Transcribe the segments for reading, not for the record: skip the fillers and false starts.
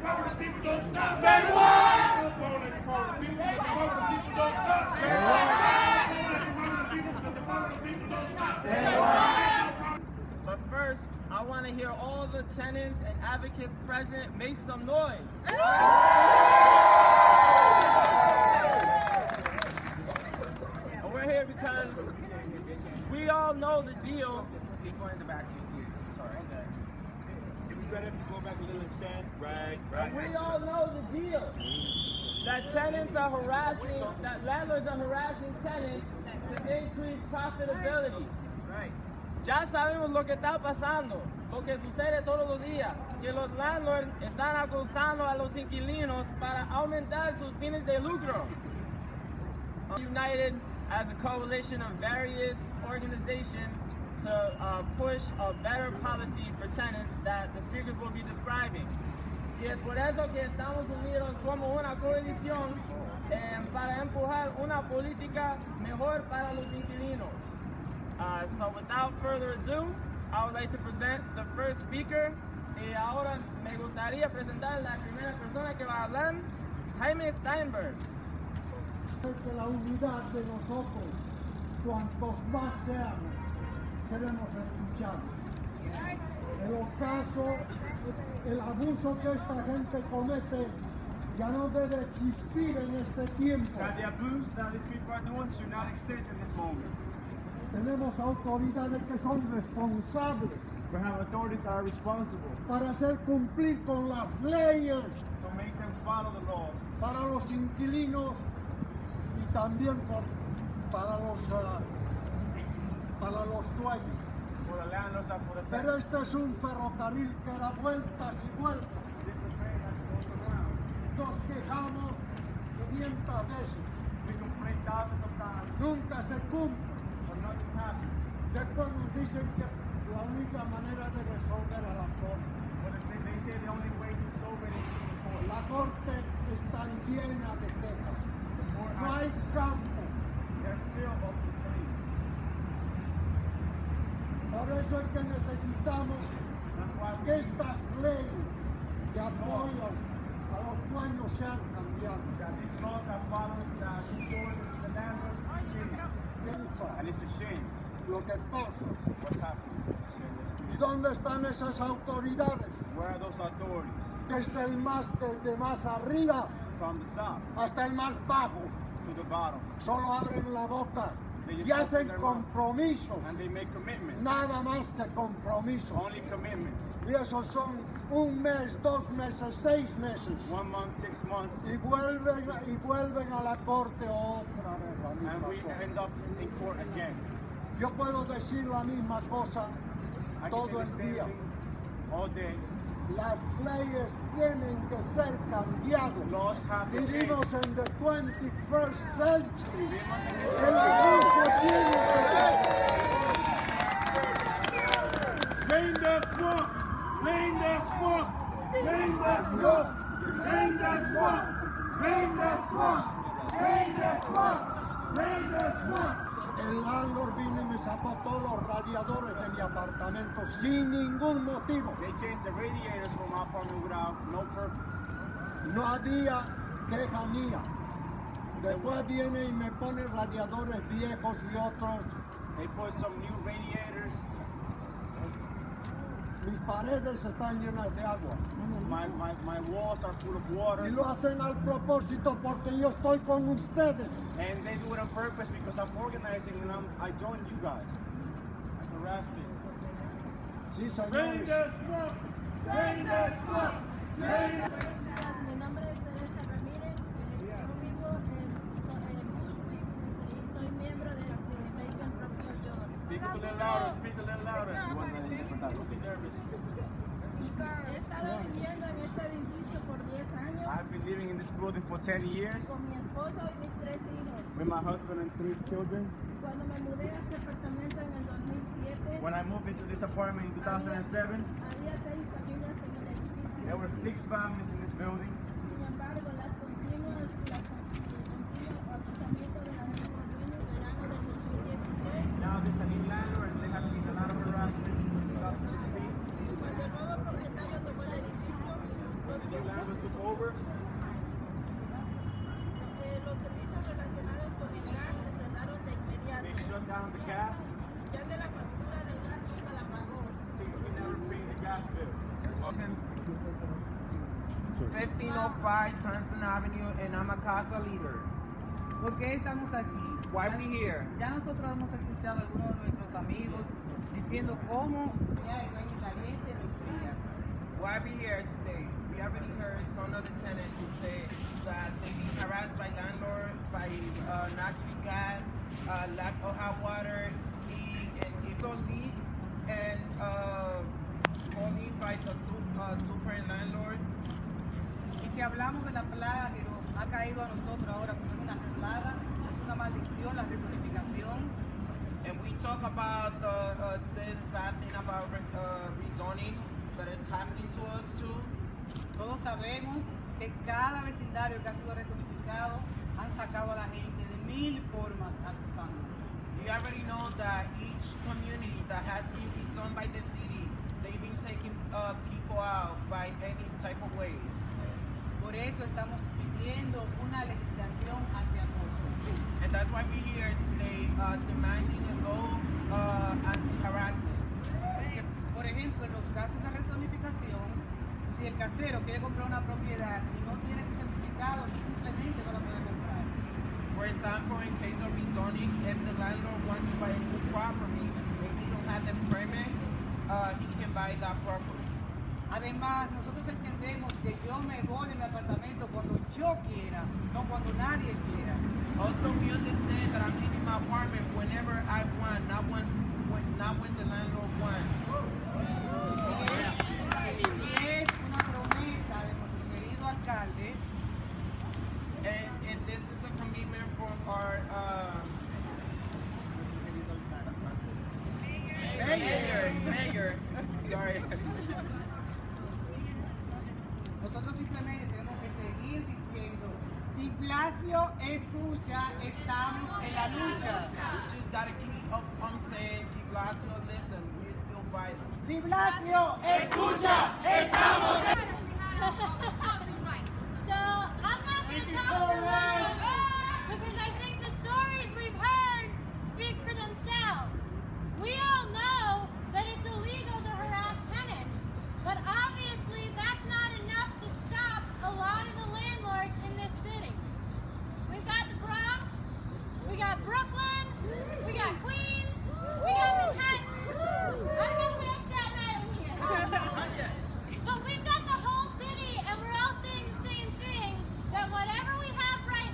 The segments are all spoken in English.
Say what? But first, I want to hear all the tenants and advocates present make some noise. And we're here because we all know the deal. People in the back, sorry. It'd be better if you go back a little and stand. Right. We all know the deal. That tenants are harassing, that landlords are harassing tenants to increase profitability. Right. Ya sabemos lo que está pasando, lo que sucede todos los días, que los landlords están acusando a los inquilinos para aumentar sus fines de lucro. United as a coalition of various organizations to push a better policy for tenants that the speakers will be describing. Y es por eso que estamos unidos como una coalición para empujar una política mejor para los inquilinos. So without further ado, I would like to present the first speaker. Y ahora me gustaría presentar la primera persona que va a hablar, Jaime Steinberg. Desde la unidad de nosotros, cuantos más seamos, seremos escuchados. El ocaso, el abuso que esta gente comete ya no debe existir en este tiempo. The abuse that these people are doing should not exist in this moment. Tenemos autoridades que son responsables We have authorities that are responsible para hacer cumplir con las leyes to make them follow the laws para los inquilinos y también para los dueños. for the landlords and for the Pero tenants. este es un ferrocarril que da vueltas y vueltas. This is a train that goes around. Nos quejamos 500 veces. We complain thousands of times, Nunca se cumple. but nothing happens. Después nos dicen que la única manera de resolver a la corte. But they say the only way to solve it is through the court. La corte está llena de quejas. The court No hay campo. they're filled of complaints. Por eso es que necesitamos That's why que estas leyes que apoyan a los dueños sean cambiadas. that these laws that follow that support the landlords change. Piensa And it's a shame lo que pasa. what's happening. ¿Y dónde están esas autoridades? Where are those authorities? Desde más arriba From the top hasta el más bajo. to the bottom. Solo abren la boca They just y hacen open their mouth. compromisos. And they make commitments. Nada más que compromisos. Only commitments. Y esos son un mes, 2 meses, 6 meses. 1 month, 6 months. Y vuelven a la corte otra vez. La misma And we cosa. end up in court again. Yo puedo decir la misma cosa I can todo say el the same día. thing all day. Las leyes tienen que ser cambiadas. Laws have to change. Vivimos en the 21st century. Vivimos en El abuso tiene Drain the swamp! Drain the swamp! Drain the swamp! Drain the swamp! Drain the swamp! Drain the swamp! Drain the swamp! El landlord vino y me sacó todos los radiadores de mi apartamento sin ningún motivo. They changed the radiators from my apartment without no purpose. No había queja mía. Después viene y me pone radiadores viejos y otros. They put some new radiators. Mis paredes están llenas de agua. My walls are full of water. Y lo hacen al propósito porque yo estoy con ustedes. And they do it on purpose because I'm organizing and I joined you guys. That's harassment. Sí, Drain señores. the swamp! Drain the swamp! Drain the Mi nombre es Teresa Ramírez, yo vivo en Bushwick y soy miembro de la Bacon Propio York. Speak a little louder, speak a little louder. You want to don't be nervous. He estado viviendo en este edificio por 10 años I've been living in this building for 10 years con mi esposo y mis 3 hijos. with my husband and 3 children. Cuando me mudé a este apartamento en el 2007, When I moved into this apartment in 2007, había 6 familias en el edificio. there were 6 families in this building. Sin embargo, el continuo acusamiento del antiguo dueño en verano del 2016, Now there's a new landlord and there has been a lot of harassment since 2016. cuando el nuevo propietario tomó el edificio, los The landlord took over? Los servicios relacionados con el gas se cerraron de inmediato. They shut down the gas Ya que la factura del gas nunca la pagó. since we never paid the gas bill. 1505 Tunstall Avenue, and I'm a casa leader. ¿Por qué estamos aquí? Why we here? Ya nosotros hemos escuchado a algunos de nuestros amigos diciendo cómo ya el baño caliente ni fría. Why we here today? We already heard some of the tenants who say that they be harassed by landlords by not using gas, lack of hot water, leak, and it's all leak, and calling by the super and landlord. Y si hablamos de la plaga que nos ha caído a nosotros ahora, porque es una plaga, es una maldición, la rezonificación. And we talk about this bad thing about rezoning that is happening to us too. Todos sabemos que cada vecindario que ha sido rezonificado han sacado a la gente de 1000 formas acusando. You already know that each community that has been rezoned by the city, they've been taking people out by any type of way. Por eso estamos pidiendo una legislación anti-acoso. And that's why we're here today demanding a law anti-harassment. Porque, por ejemplo, en los casos de rezonificación, si el casero quiere comprar una propiedad y no tiene ese certificado, simplemente no la puede comprar. For example, in case of rezoning, if the landlord wants to buy a new property and he don't have the permit, he can buy that property. Además, nosotros entendemos que yo me voy de mi apartamento cuando yo quiera, no cuando nadie quiera. Also, we understand that I'm leaving my apartment whenever I want, not when the landlord wants. Si es una promesa de nuestro querido alcalde, And this is a commitment from our mayor. Sorry. nosotros simplemente tenemos que seguir diciendo, Di Blasio escucha, estamos en la lucha. We just gotta keep up saying, Di Blasio, listen, we're still fighting. Di Blasio escucha, estamos en So I'm not going to talk for long because I think the stories we've heard speak for themselves. We all know that it's illegal to harass tenants, but obviously that's not enough to stop a lot of the landlords in this city. We've got the Bronx, we got Brooklyn, we got Queens, we got Manhattan. I don't know if we have Staten Island here. But we've got the whole city, and we're all saying the same thing, that whatever we have right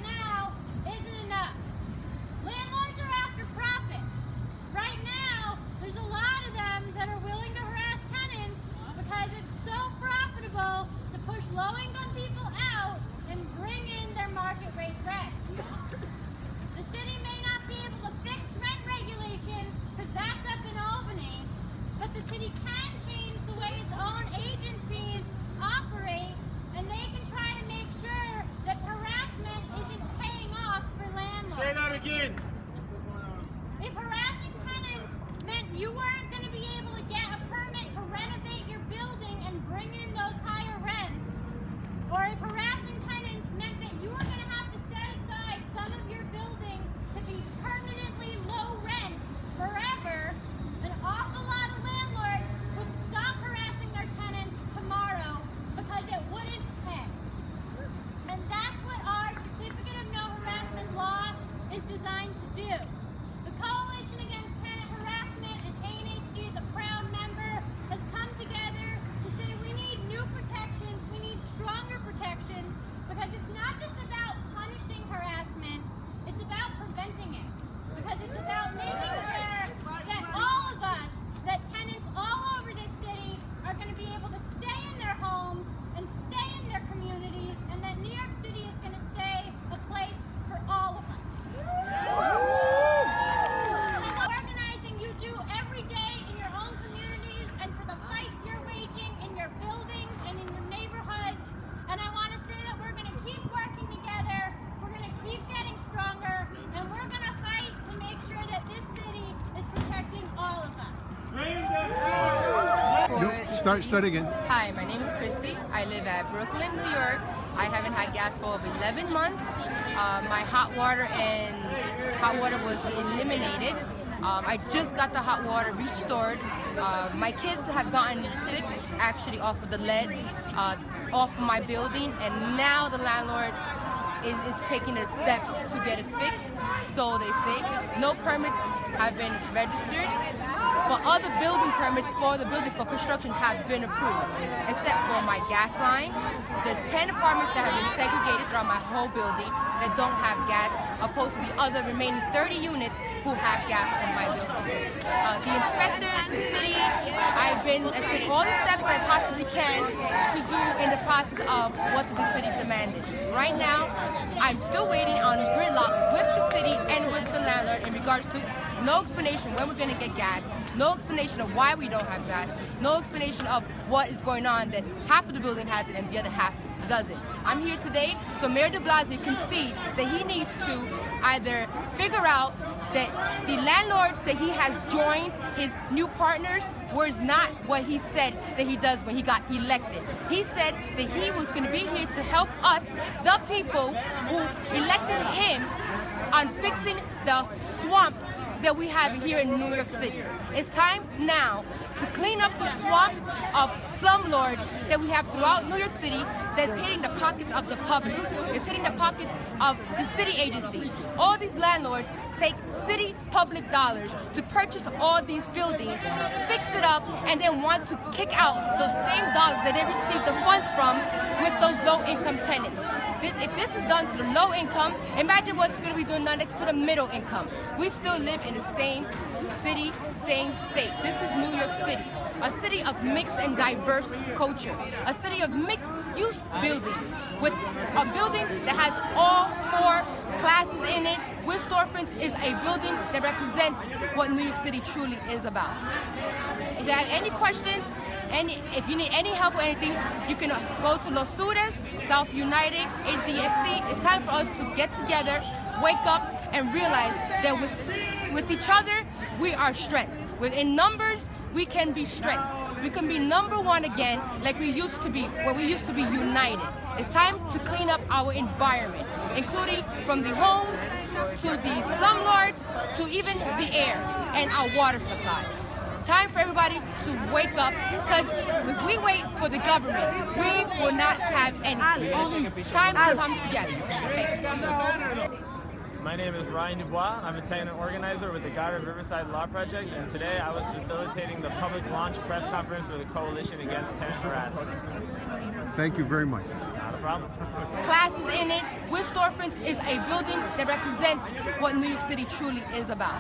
Start again. Hi, my name is Christy. I live at Brooklyn, New York. I haven't had gas for over 11 months. My hot water was eliminated. I just got the hot water restored. My kids have gotten sick actually off of the lead off of my building, and now the landlord is taking the steps to get it fixed, so they say. No permits have been registered, but other building permits for the building for construction have been approved, except for my gas line. There's 10 apartments that have been segregated throughout my whole building that don't have gas, opposed to the other remaining 30 units who have gas in my building. The inspectors, the city, I took all the steps I possibly can to do in the process of what the city demanded. Right now, I'm still waiting on gridlock with the city and with the landlord in regards to no explanation when we're going to get gas, no explanation of why we don't have gas, no explanation of what is going on that half of the building has it and the other half doesn't. I'm here today so Mayor de Blasio can see that he needs to either figure out that the landlords that he has joined, his new partners, was not what he said that he does when he got elected. He said that he was going to be here to help us, the people who elected him, on fixing the swamp that we have here in New York City. It's time now to clean up the swamp of slumlords that we have throughout New York City that's hitting the pockets of the public. It's hitting the pockets of the city agencies. All these landlords take city public dollars to purchase all these buildings, fix it up, and then want to kick out those same dollars that they received the funds from with those low-income tenants. If this is done to the low income, imagine what's going to be done next to the middle income. We still live in the same city, same state. This is New York City, a city of mixed and diverse culture, a city of mixed-use buildings, with a building that has all 4 classes in it. With storefronts is a building that represents what New York City truly is about. If you have any questions, if you need any help or anything, you can go to Los Sudas, South United, HDFC. It's time for us to get together, wake up, and realize that with each other, we are strength. In numbers, we can be strength. We can be #1 again like we used to be, where we used to be united. It's time to clean up our environment, including from the homes, to the slumlords, to even the air and our water supply. Time for everybody to wake up, because if we wait for the government, we will not have anything. It's time to come together. My name is Ryan Dubois. I'm a tenant organizer with the Goddard Riverside Law Project, and today I was facilitating the public launch press conference for the Coalition Against Tenant Harassment. Thank you very much. Not a problem. Classes in it, with storefronts is a building that represents what New York City truly is about.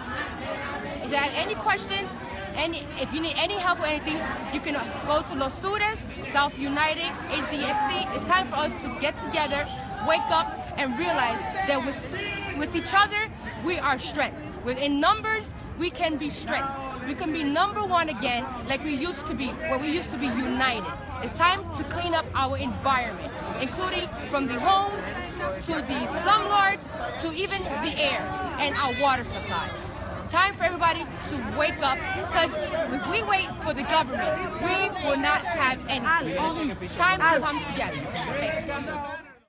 If you have any questions, if you need any help or anything, you can go to Los Sudas, South United, HDFC. It's time for us to get together, wake up, and realize that with each other, we are strength. In numbers, we can be strength. We can be #1 again like we used to be, where we used to be united. It's time to clean up our environment, including from the homes, to the slumlords, to even the air and our water supply. Time for everybody to wake up, because if we wait for the government, we will not have anything. It's time to come together.